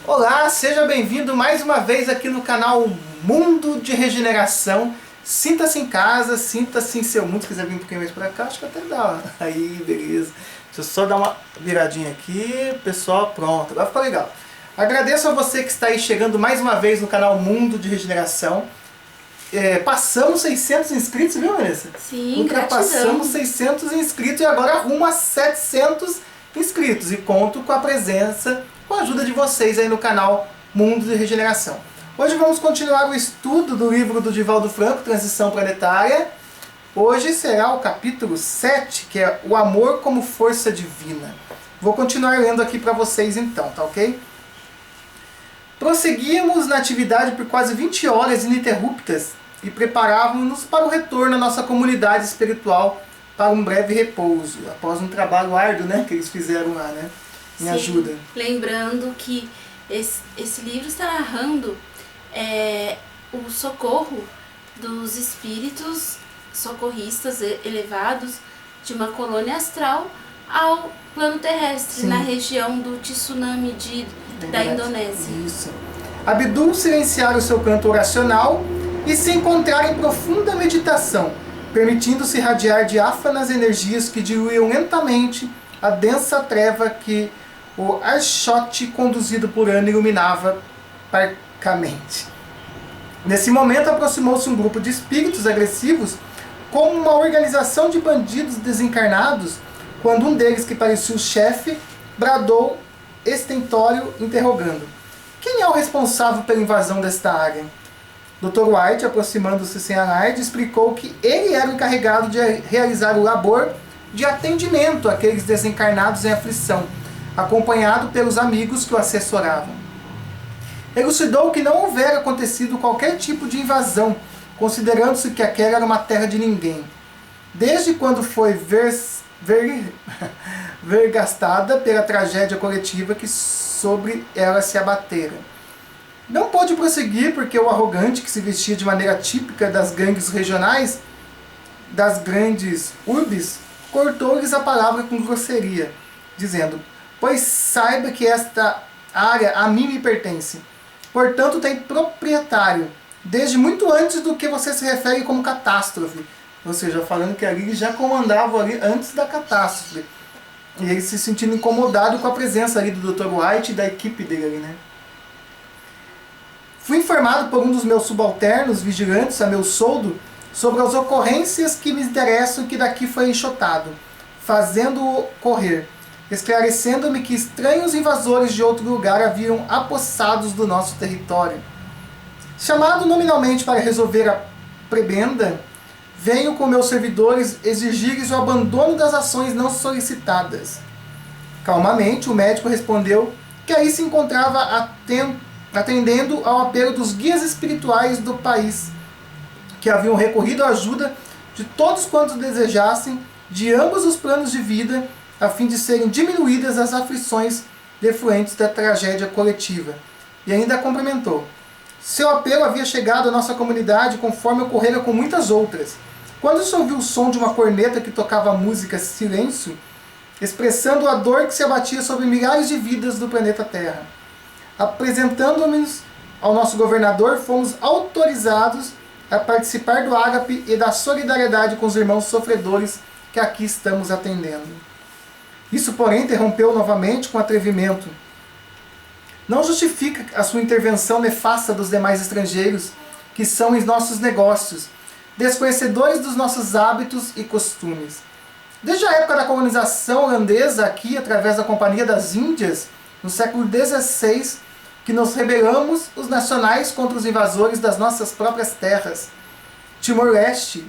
Olá, seja bem-vindo mais uma vez aqui no canal Mundo de Regeneração. Sinta-se em casa, sinta-se em seu mundo. Se quiser vir um pouquinho mais pra cá, acho que até dá. Aí, beleza. Deixa eu só dar uma viradinha aqui, pessoal, pronto. Agora ficou legal. Agradeço a você que está aí chegando mais uma vez no canal Mundo de Regeneração. Passamos 600 inscritos, viu, Vanessa? Sim, ultrapassamos 600 inscritos e agora rumo a 700 inscritos. E conto com a presença, com a ajuda de vocês aí no canal Mundo de Regeneração. Hoje vamos continuar o estudo do livro do Divaldo Franco, Transição Planetária. Hoje será o capítulo 7, que é o amor como força divina. Vou continuar lendo aqui para vocês então, tá ok? Prosseguíamos na atividade por quase 20 horas ininterruptas e preparávamos-nos para o retorno à nossa comunidade espiritual para um breve repouso, após um trabalho árduo, né, que eles fizeram lá, né, em ajuda. Lembrando que esse livro está narrando o socorro dos espíritos socorristas elevados de uma colônia astral ao plano terrestre. Sim. Na região do tsunami da Indonésia. Isso. Abdul silenciara o seu canto oracional e se encontrar em profunda meditação, permitindo-se irradiar diáfanas energias que diluíam lentamente a densa treva que o archote conduzido por Ana iluminava parcamente. Nesse momento aproximou-se um grupo de espíritos agressivos como uma organização de bandidos desencarnados, quando um deles, que parecia o chefe, bradou estentório interrogando: quem é o responsável pela invasão desta área? Dr. White, aproximando-se sem alarde, explicou que ele era o encarregado de realizar o labor de atendimento àqueles desencarnados em aflição, acompanhado pelos amigos que o assessoravam. Elucidou que não houvera acontecido qualquer tipo de invasão, considerando-se que aquela era uma terra de ninguém, desde quando foi vergastada pela tragédia coletiva que sobre ela se abatera. Não pôde prosseguir porque o arrogante, que se vestia de maneira típica das gangues regionais, das grandes urbes, cortou-lhes a palavra com grosseria, dizendo: pois saiba que esta área a mim me pertence, portanto tem proprietário, desde muito antes do que você se refere como catástrofe. Ou seja, falando que ali já comandava ali antes da catástrofe. E ele se sentindo incomodado com a presença ali do Dr. White e da equipe dele ali, né? Fui informado por um dos meus subalternos vigilantes a meu soldo sobre as ocorrências que me interessam, que daqui foi enxotado, fazendo-o correr, esclarecendo-me que estranhos invasores de outro lugar haviam apossados do nosso território. Chamado nominalmente para resolver a prebenda, venho com meus servidores exigir-lhes o abandono das ações não solicitadas. Calmamente, o médico respondeu que aí se encontrava atendendo ao apelo dos guias espirituais do país, que haviam recorrido à ajuda de todos quantos desejassem, de ambos os planos de vida, a fim de serem diminuídas as aflições defluentes da tragédia coletiva. E ainda cumprimentou: seu apelo havia chegado à nossa comunidade conforme ocorrera com muitas outras. Quando se ouviu o som de uma corneta que tocava a música Silêncio, expressando a dor que se abatia sobre milhares de vidas do planeta Terra. Apresentando-nos ao nosso governador, fomos autorizados a participar do ágape e da solidariedade com os irmãos sofredores que aqui estamos atendendo. Isso, porém, interrompeu novamente com atrevimento. Não justifica a sua intervenção nefasta dos demais estrangeiros que são em nossos negócios, desconhecedores dos nossos hábitos e costumes. Desde a época da colonização holandesa aqui, através da Companhia das Índias, no século XVI, que nos rebelamos os nacionais contra os invasores das nossas próprias terras. Timor-Leste,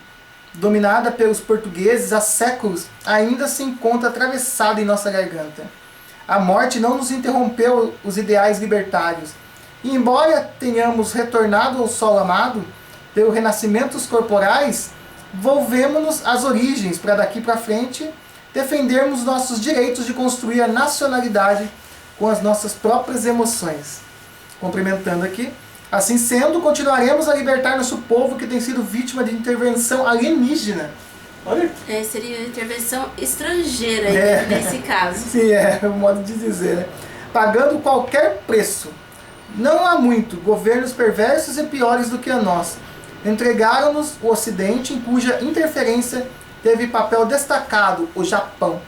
dominada pelos portugueses há séculos, ainda se encontra atravessada em nossa garganta. A morte não nos interrompeu os ideais libertários. E embora tenhamos retornado ao solo amado, pelo renascimentos corporais, volvemos-nos às origens para daqui para frente defendermos nossos direitos de construir a nacionalidade com as nossas próprias emoções. Complementando aqui: assim sendo, continuaremos a libertar nosso povo que tem sido vítima de intervenção alienígena. Olha. Seria intervenção estrangeira nesse caso. Sim, é o modo de dizer, né? Pagando qualquer preço, não há muito, governos perversos e piores do que a nós entregaram-nos o Ocidente, em cuja interferência teve papel destacado o Japão,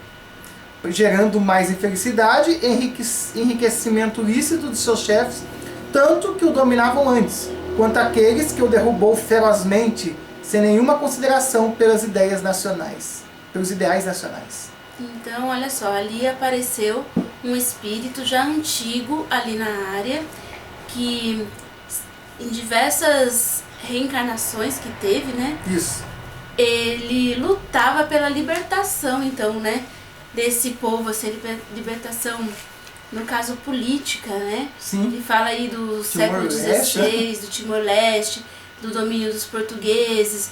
gerando mais infelicidade e enriquecimento lícito de seus chefes, tanto que o dominavam antes, quanto aqueles que o derrubou ferozmente, sem nenhuma consideração pelas ideias nacionais, pelos ideais nacionais. Então, olha só, ali apareceu um espírito já antigo ali na área, que em diversas reencarnações que teve, né? Isso. Ele lutava pela libertação, então, né? Desse povo, essa libertação, no caso política, né? Sim. Ele fala aí do século XVI, do Timor-Leste, do domínio dos portugueses,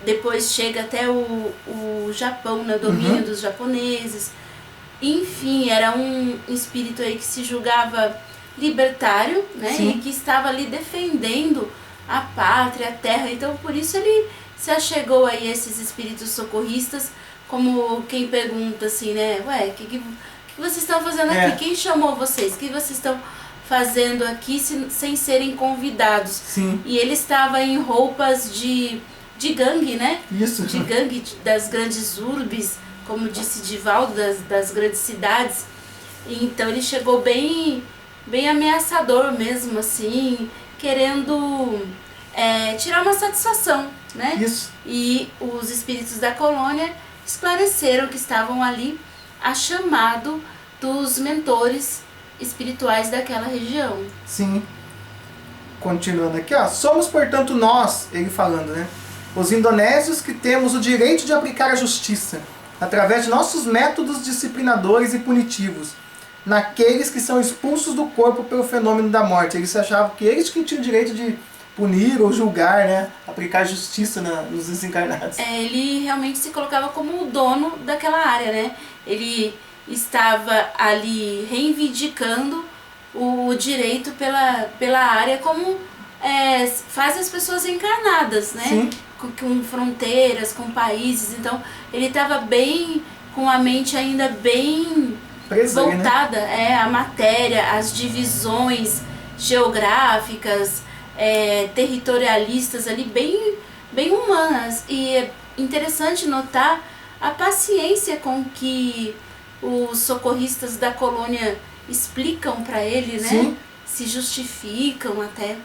depois chega até o Japão, né? O domínio dos japoneses. Enfim, era um espírito aí que se julgava libertário, né? Sim. E que estava ali defendendo a pátria, a terra. Então, por isso ele se achegou aí a esses espíritos socorristas, como quem pergunta assim, né? Ué, o que vocês estão fazendo aqui? Quem chamou vocês? O que vocês estão fazendo aqui sem serem convidados? Sim. E ele estava em roupas de gangue, né? Isso. De gangue das grandes urbes, como disse Divaldo, das grandes cidades. Então ele chegou bem ameaçador mesmo, assim, querendo tirar uma satisfação, né? Isso. E os espíritos da colônia esclareceram que estavam ali a chamado dos mentores espirituais daquela região. Sim. Continuando aqui, ó. Somos, portanto, nós, ele falando, né? Os indonésios que temos o direito de aplicar a justiça, através de nossos métodos disciplinadores e punitivos, naqueles que são expulsos do corpo pelo fenômeno da morte. Eles achavam que eles que tinham o direito de punir ou julgar, né? Aplicar justiça nos desencarnados. Ele realmente se colocava como o dono daquela área, né? Ele estava ali reivindicando o direito pela área, como faz as pessoas encarnadas, né? Sim. Com fronteiras, com países. Então ele estava bem, com a mente ainda bem presa, voltada, né? À matéria, às divisões geográficas, territorialistas ali, bem humanas. E é interessante notar a paciência com que os socorristas da colônia explicam para ele, né? Sim. Se justificam até.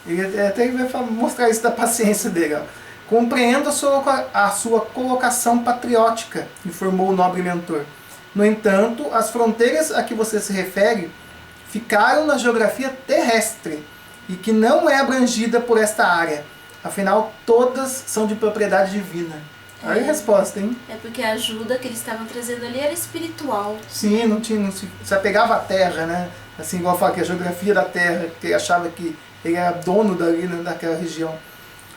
Ele até vai mostrar isso da paciência dele, ó. Compreendo a sua colocação patriótica, informou o nobre mentor. No entanto, as fronteiras a que você se refere ficaram na geografia terrestre e que não é abrangida por esta área. Afinal, todas são de propriedade divina. Olha a resposta, hein? É porque a ajuda que eles estavam trazendo ali era espiritual. Sim, não se apegava à terra, né? Assim, igual fala que a geografia da terra, que ele achava que ele era dono dali, né, daquela região.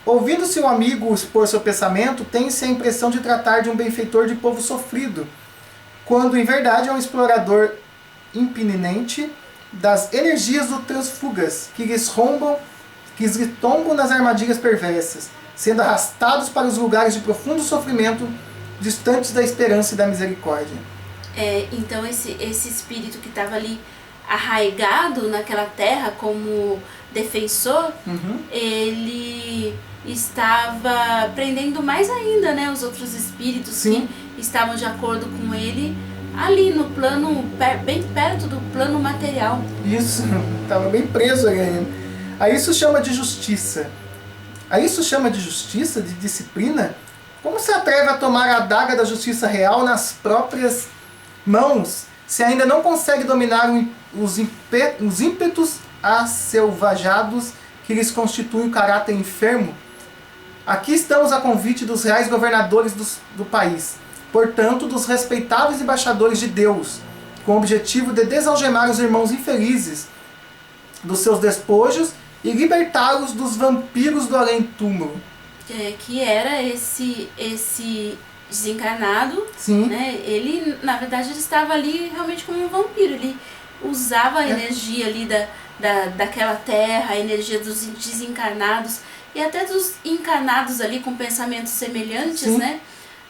Ouvindo seu amigo expor seu pensamento, tem-se a impressão de tratar de um benfeitor de povo sofrido, quando em verdade é um explorador impertinente das energias do transfugas, que lhes tombam nas armadilhas perversas, sendo arrastados para os lugares de profundo sofrimento, distantes da esperança e da misericórdia. Então esse espírito que estava ali arraigado naquela terra como defensor, ele estava prendendo mais ainda, né, os outros espíritos. Sim. Que estavam de acordo com ele ali no plano, bem perto do plano material. Isso, estava bem preso aí ainda. A isso chama de justiça. A isso chama de justiça, de disciplina? Como se atreve a tomar a adaga da justiça real nas próprias mãos, se ainda não consegue dominar os ímpetos acelvajados que lhes constituem o caráter enfermo? Aqui estamos a convite dos reais governadores do país, portanto dos respeitáveis embaixadores de Deus, com o objetivo de desalgemar os irmãos infelizes dos seus despojos e libertá-los dos vampiros do além-túmulo. Que era esse desencarnado. Sim. Né? Ele, na verdade, ele estava ali realmente como um vampiro. Ele usava a energia ali daquela terra, a energia dos desencarnados e até dos encarnados ali com pensamentos semelhantes, sim, né?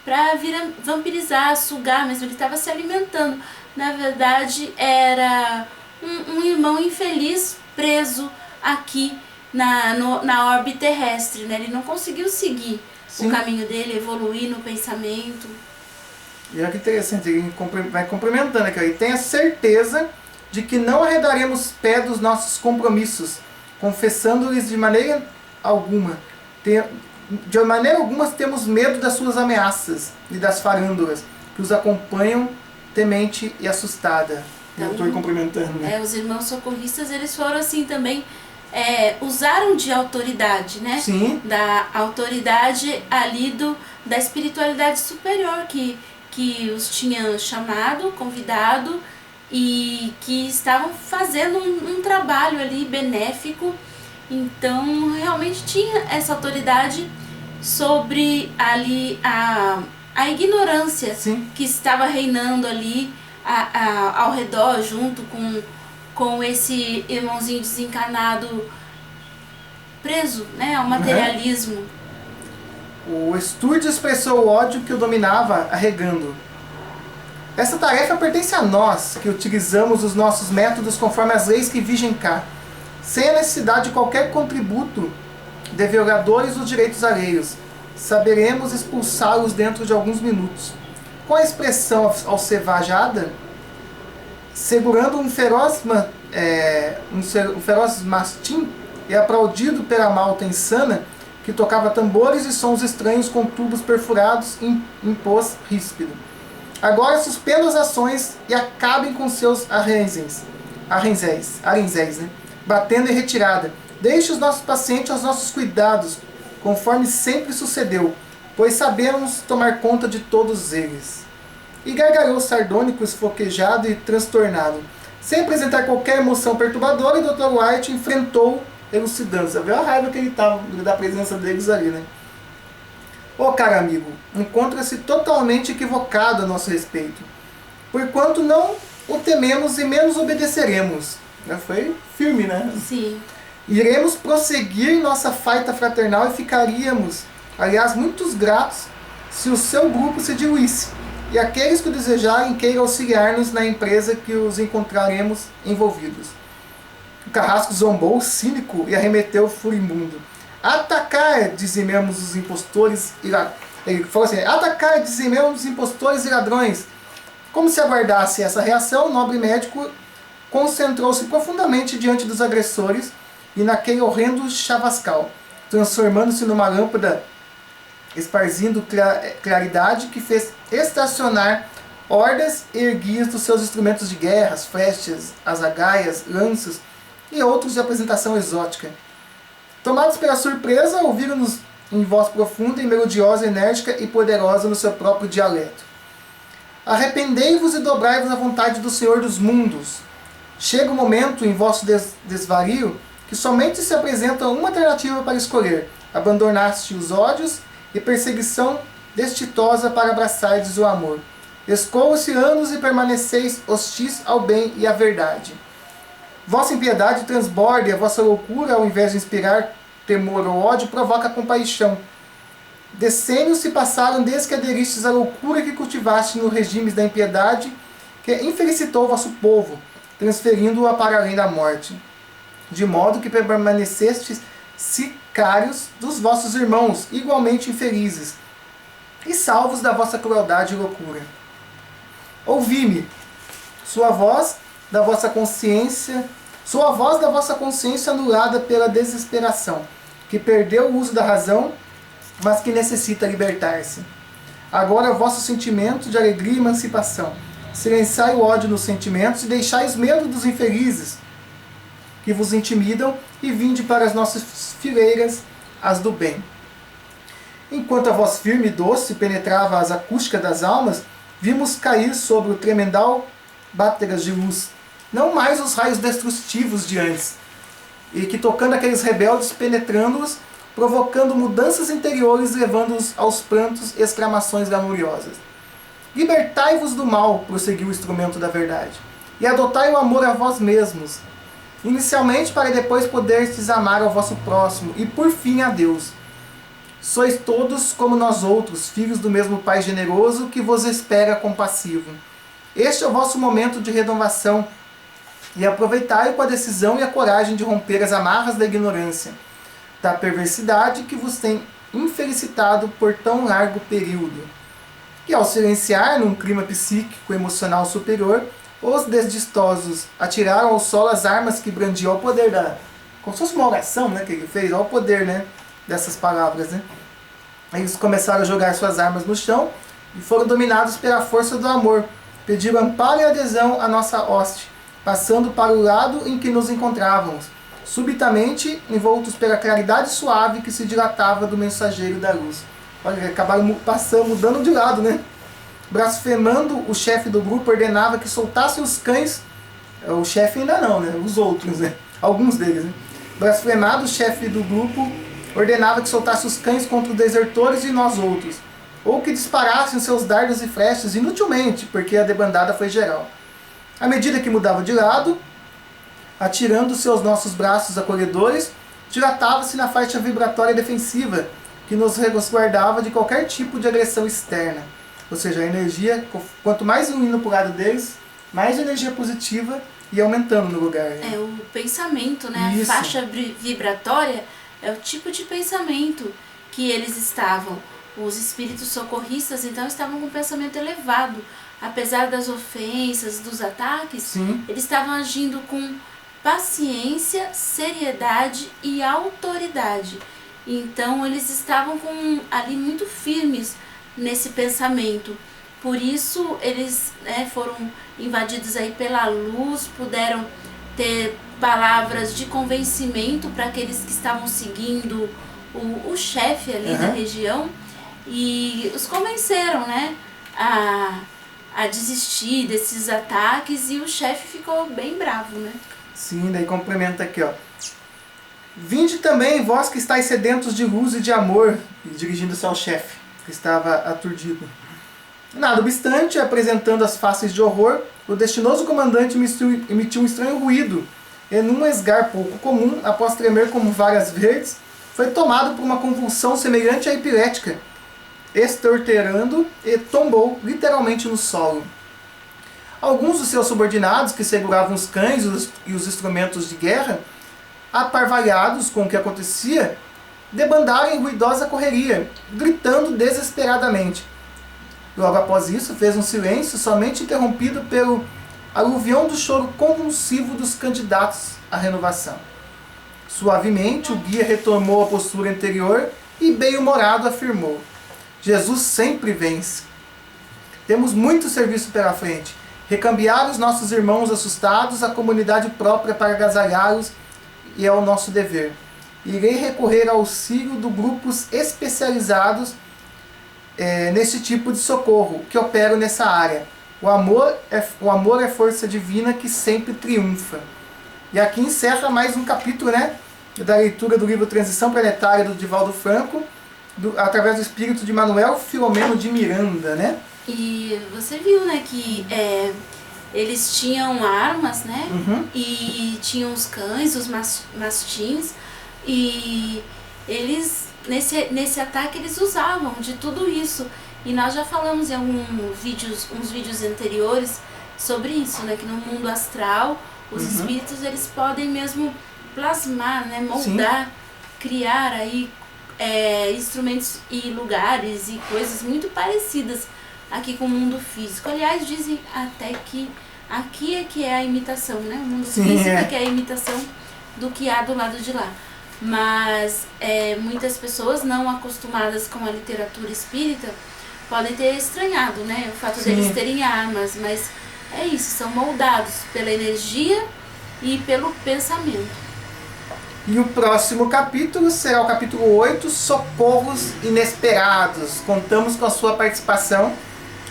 Para vir a vampirizar, sugar mesmo. Ele estava se alimentando. Na verdade, era um irmão infeliz preso aqui na órbita terrestre, né? Ele não conseguiu seguir Sim. o caminho dele, evoluir no pensamento. E olha que interessante, ele vai complementando aqui, ele tem a certeza de que não arredaremos pé dos nossos compromissos, confessando-lhes de maneira alguma. De maneira alguma temos medo das suas ameaças e das farândulas que os acompanham temente e assustada. Então, eu estou complementando, né? Os irmãos socorristas, eles foram assim também, usaram de autoridade, né? Sim. Da autoridade ali da espiritualidade superior que os tinha chamado, convidado e que estavam fazendo um trabalho ali benéfico. Então realmente tinha essa autoridade sobre ali a ignorância. Sim. Que estava reinando ali ao redor, junto com esse irmãozinho desencarnado preso, né, ao materialismo. O Sturge expressou o ódio que o dominava, arregando: essa tarefa pertence a nós, que utilizamos os nossos métodos conforme as leis que vigem cá, sem a necessidade de qualquer contributo de violadores dos direitos alheios. Saberemos expulsá-los dentro de alguns minutos. Com a expressão alcevajada, segurando um feroz mastim e aplaudido pela malta insana, que tocava tambores e sons estranhos com tubos perfurados, impôs ríspido: agora suspendam as ações e acabem com seus arranzéis, né? Batendo em retirada. Deixe os nossos pacientes aos nossos cuidados, conforme sempre sucedeu, pois sabemos tomar conta de todos eles. E gargalhou sardônico, esfoquejado e transtornado. Sem apresentar qualquer emoção perturbadora, o Dr. White enfrentou elucidando. Você vê a raiva que ele estava da presença deles ali, né? Ô, caro amigo, encontra-se totalmente equivocado a nosso respeito, porquanto não o tememos e menos obedeceremos. Foi firme, né? Sim. Iremos prosseguir nossa faita fraternal e ficaríamos, aliás, muitos gratos se o seu grupo se diluísse e aqueles que o desejarem queiram auxiliar-nos na empresa que os encontraremos envolvidos. O carrasco zombou, cínico, e arremeteu furibundo: atacar, dizimemos os impostores e ladrões. Ele falou assim: atacar, dizimemos os impostores e ladrões. Como se aguardasse essa reação, o nobre médico concentrou-se profundamente diante dos agressores e naquele horrendo chavascal, transformando-se numa lâmpada esparzindo claridade que fez estacionar hordas erguidas dos seus instrumentos de guerra, flechas, azagaias, lanças e outros de apresentação exótica. Tomados pela surpresa, ouviram-nos em voz profunda e melodiosa, enérgica e poderosa no seu próprio dialeto: arrependei-vos e dobrai-vos à vontade do Senhor dos mundos. Chega o momento, em vosso desvario, que somente se apresenta uma alternativa para escolher: abandonaste os ódios e perseguição destitosa para abraçardes o amor. Escoam-se anos e permaneceis hostis ao bem e à verdade. Vossa impiedade transborda e a vossa loucura, ao invés de inspirar temor ou ódio, provoca compaixão. Decênios se passaram desde que aderistes à loucura que cultivaste no regime da impiedade, que infelicitou o vosso povo, transferindo-o para além da morte, de modo que permanecestes sicários dos vossos irmãos, igualmente infelizes, e salvos da vossa crueldade e loucura. Ouvi-me, sua voz da vossa consciência anulada pela desesperação, que perdeu o uso da razão, mas que necessita libertar-se. Agora vosso sentimento de alegria e emancipação. Silenciai o ódio nos sentimentos e deixai os medos dos infelizes que vos intimidam e vinde para as nossas fileiras, as do bem. Enquanto a voz firme e doce penetrava as acústicas das almas, vimos cair sobre o tremendal bátegas de luz, não mais os raios destrutivos de antes, e que tocando aqueles rebeldes, penetrando-os, provocando mudanças interiores, levando-os aos prantos e exclamações glamuriosas. Libertai-vos do mal, prosseguiu o instrumento da verdade, e adotai o amor a vós mesmos, inicialmente para depois poderes amar ao vosso próximo, e por fim a Deus. Sois todos como nós outros, filhos do mesmo Pai generoso que vos espera compassivo. Este é o vosso momento de renovação, E aproveitai com a decisão e a coragem de romper as amarras da ignorância, da perversidade que vos tem infelicitado por tão largo período. E ao silenciar, num clima psíquico emocional superior, os desdistosos atiraram ao solo as armas que brandiam ao poder da... Como se fosse uma oração, né, que ele fez, ao poder, né, dessas palavras, né. Eles começaram a jogar suas armas no chão e foram dominados pela força do amor. Pediram amparo e adesão à nossa hoste, passando para o lado em que nos encontrávamos, subitamente envoltos pela claridade suave que se dilatava do mensageiro da luz. Olha, acabaram mudando de lado, né? Blasfemando, o chefe do grupo ordenava que soltassem os cães. O chefe ainda não, né? Os outros, né? Alguns deles, né? Blasfemado, o chefe do grupo ordenava que soltassem os cães contra os desertores e nós outros, ou que disparassem os seus dardos e flechas inutilmente, porque a debandada foi geral. À medida que mudava de lado, atirando-se aos nossos braços acolhedores, dilatava-se na faixa vibratória defensiva, que nos resguardava de qualquer tipo de agressão externa. Ou seja, a energia, quanto mais indo para o lado deles, mais energia positiva ia aumentando no lugar. Né? É o pensamento, né? Isso. A faixa vibratória é o tipo de pensamento que eles estavam. Os espíritos socorristas, então, estavam com um pensamento elevado. Apesar das ofensas, dos ataques, Sim. Eles estavam agindo com paciência, seriedade e autoridade. Então, eles estavam ali muito firmes nesse pensamento. Por isso, eles foram invadidos aí pela luz, puderam ter palavras de convencimento para aqueles que estavam seguindo o chefe ali da região, e os convenceram, né, a desistir desses ataques, e o chefe ficou bem bravo, né? Sim, daí complementa aqui, ó. Vinde também, vós que estáis sedentos de luz e de amor, dirigindo-se ao chefe, que estava aturdido. Nada obstante, apresentando as faces de horror, o destinoso comandante emitiu um estranho ruído, e num esgar pouco comum, após tremer como varas verdes, foi tomado por uma convulsão semelhante à epilética, estorterando e tombou literalmente no solo. Alguns dos seus subordinados, que seguravam os cães e os instrumentos de guerra, aparvalhados com o que acontecia, debandaram em ruidosa correria, gritando desesperadamente. Logo após isso, fez um silêncio somente interrompido pelo aluvião do choro convulsivo dos candidatos à renovação. Suavemente, o guia retomou a postura anterior e, bem-humorado, afirmou: Jesus sempre vence. Temos muito serviço pela frente. Recambiar os nossos irmãos assustados, a comunidade própria para agasalhá-los, e é o nosso dever. Irei recorrer ao auxílio de grupos especializados nesse tipo de socorro, que operam nessa área. O amor é força divina que sempre triunfa. E aqui encerra mais um capítulo, né, da leitura do livro Transição Planetária do Divaldo Franco, através do espírito de Manuel Filomeno de Miranda, né? E você viu, né, que eles tinham armas, né? E tinham os cães, os mastins, e eles, nesse ataque, eles usavam de tudo isso. E nós já falamos em uns vídeos anteriores sobre isso, né? Que no mundo astral, os espíritos, eles podem mesmo plasmar, né? Moldar, criar aí instrumentos e lugares e coisas muito parecidas aqui com o mundo físico. Aliás, dizem até que aqui é que é a imitação, né? O mundo físico é que é a imitação do que há do lado de lá. Mas muitas pessoas não acostumadas com a literatura espírita podem ter estranhado, né? O fato deles terem armas, mas é isso, são moldados pela energia e pelo pensamento. E o próximo capítulo será o capítulo 8, Socorros Inesperados. Contamos com a sua participação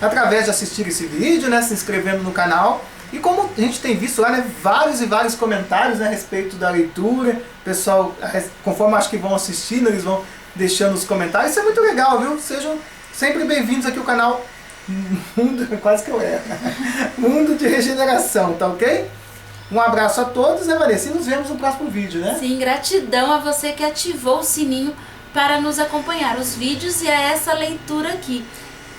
através de assistir esse vídeo, né, se inscrevendo no canal. E como a gente tem visto lá, né, vários e vários comentários, né, a respeito da leitura. Pessoal, conforme acho que vão assistindo, eles vão deixando os comentários. Isso é muito legal, viu? Sejam sempre bem-vindos aqui ao canal Quase que eu erro. Mundo de Regeneração, tá ok? Um abraço a todos, né, Vanessa? E nos vemos no próximo vídeo, né? Sim, gratidão a você que ativou o sininho para nos acompanhar os vídeos e a essa leitura aqui.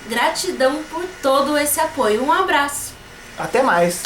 Gratidão por todo esse apoio. Um abraço. Até mais.